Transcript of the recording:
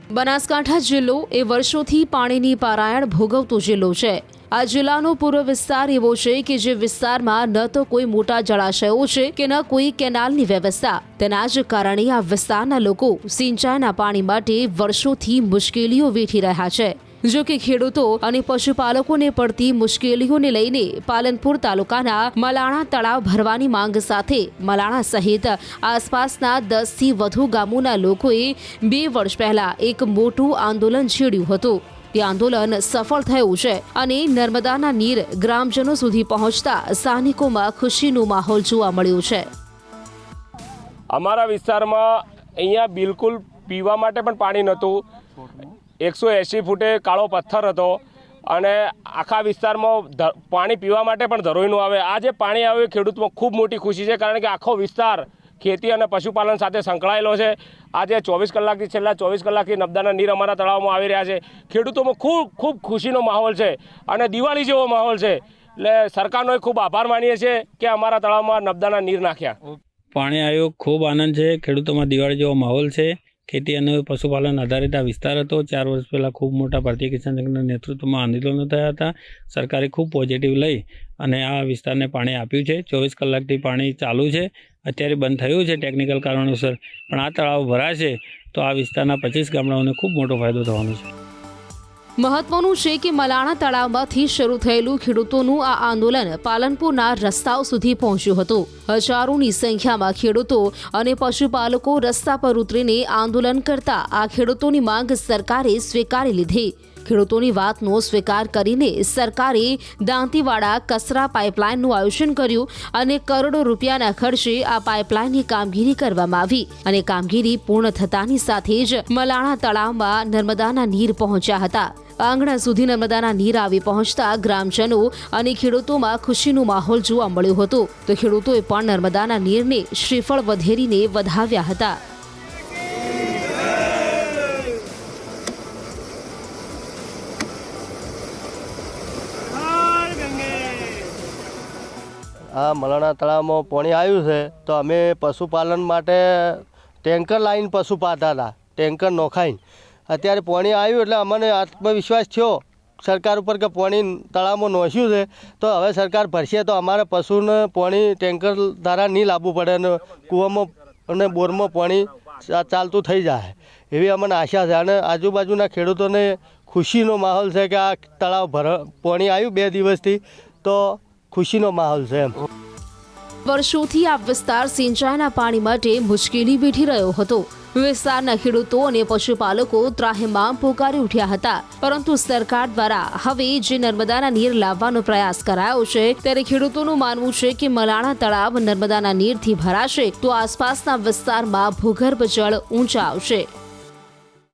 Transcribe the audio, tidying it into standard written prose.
બનાસકાંઠા જિલ્લો એ વર્ષોથી પાણીની પારાયણ ભોગવતો જિલ્લો છે। આ જિલ્લાનો પૂર્વ વિસ્તાર એવો છે કે જે વિસ્તારમાં ન તો કોઈ મોટા જળાશયો છે કે ન કોઈ કેનાલની વ્યવસ્થા। તેના જ કારણે આ વિસ્તારના લોકો સિંચાઈના પાણી માટે વર્ષોથી મુશ્કેલીઓ વેઠી રહ્યા છે। જો કે ખેડૂતો અને પશુપાલકોને પડતી મુશ્કેલીઓને લઈને પાલનપુર તાલુકાના મલાણા તળાવ ભરવાની માંગ સાથે મલાણા સહિત આસપાસના 10 થી વધુ ગામોના લોકોએ 2 વર્ષ પહેલા એક મોટું આંદોલન છેડ્યું હતું। તે આંદોલન સફળ થયું છે અને નર્મદાના નીર ગ્રામજનો સુધી પહોંચતા સ્થાનિકોમાં ખુશીનો માહોલ જોવા મળ્યો છે। અમારા વિસ્તારમાં અહીંયા બિલકુલ પીવા માટે પણ પાણી નહોતું। 180 ફૂટે કાળો પથ્થર હતો અને આખા વિસ્તારમાં પાણી પીવા માટે પણ ધરોઈનું આવે। આ જે પાણી આવ્યું ખેડૂતમાં ખૂબ મોટી ખુશી છે, કારણ કે આખો વિસ્તાર ખેતી અને પશુપાલન સાથે સંકળાયેલો છે। આજે 24 કલાકથી છેલ્લા 24 કલાકથી નર્મદાના નીર અમારા તળાવમાં આવી રહ્યા છે। ખેડૂતોમાં ખૂબ ખુશીનો માહોલ છે અને દિવાળી જેવો માહોલ છે। એટલે સરકારનો ખૂબ આભાર માનીએ છીએ કે અમારા તળાવમાં નર્મદાના નીર નાખ્યા। પાણી આવ્યું, ખૂબ આનંદ છે। ખેડૂતોમાં દિવાળી જેવો માહોલ છે। ખેતી અને પશુપાલન આધારિત આ વિસ્તાર હતો। 4 વર્ષ પહેલાં ખૂબ મોટા ભારતીય કિસાન સંઘના નેતૃત્વમાં આંદોલનો થયા હતા। સરકારે ખૂબ પોઝિટિવ લઈ અને આ વિસ્તારને પાણી આપ્યું છે। 24 કલાકથી પાણી ચાલુ છે। અત્યારે બંધ થયું છે ટેકનિકલ કારણોસર, પણ આ તળાવ ભરાશે તો આ વિસ્તારના 25 ગામડાઓને ખૂબ મોટો ફાયદો થવાનો છે। મહત્વનું છે કે મલાણા તળાવમાંથી શરૂ થયેલું ખેડૂતોનું આ આંદોલન પાલનપુરના રસ્તાઓ સુધી પહોંચ્યું હતું। હજારોની સંખ્યામાં ખેડૂતો અને પશુપાલકો રસ્તા પર ઉતરીને આંદોલન કરતા આ ખેડૂતોની માંગ સરકારે સ્વીકારી લીધી। ખેડૂતોની વાતનો સ્વીકાર કરીને સરકારે દાંતીવાડા કસરા પાઇપલાઇનનું આયોજન કર્યું અને કરોડો રૂપિયાના ખર્ચે આ પાઇપલાઇનની કામગીરી કરવામાં આવી અને કામગીરી પૂર્ણ થતાની સાથે જ મલાણા તળાવમાં નર્મદાના નીર પહોંચ્યા હતા। આંગણા સુધી નર્મદાના નીર આવી પહોંચતા ગ્રામજનો અને ખેડૂતોમાં ખુશીનો માહોલ જોવા મળ્યો હતો। તો ખેડૂતોએ પણ નર્મદાના નીરને શ્રીફળ વધેરીને વધાવ્યા હતા। આ મલાણા તળાવમાં પાણી આવ્યું છે તો અમે પશુપાલન માટે ટેન્કર લાવીને પશુ પાળતા હતા, ટેન્કર નોખાઈને। અત્યારે પાણી આવ્યું એટલે અમને આત્મવિશ્વાસ થયો સરકાર ઉપર કે પાણી તળાવમાં નોખ્યું છે તો હવે સરકાર ભરશે તો અમારે પશુને પાણી ટેન્કર દ્વારા નહીં લાવવું પડે અને કૂવામાં અને બોરમાં પાણી ચાલતું થઈ જાય એવી અમને આશા છે। અને આજુબાજુના ખેડૂતોને ખુશીનો માહોલ છે કે આ તળાવ પાણી આવ્યું 2 દિવસથી તો ખુશીનો માહોલ છે। વર્ષોથી આ વિસ્તાર સિંચાઈના પાણી માટે મુશ્કેલી વેઠી રહ્યો હતો। વિસ્તારના ખેડૂતો અને પશુપાલકો ત્રાહિમામ પોકારી ઉઠ્યા હતા, પરંતુ સરકાર દ્વારા હવે જે નર્મદાના નીર લાવવાનો પ્રયાસ કરાયો છે ત્યારે ખેડૂતોનું માનવું છે કે મલાણા તળાવ નર્મદાના નીરથી ભરાશે તો આસપાસના વિસ્તારમાં ભૂગર્ભ જળ ઊંચા આવશે।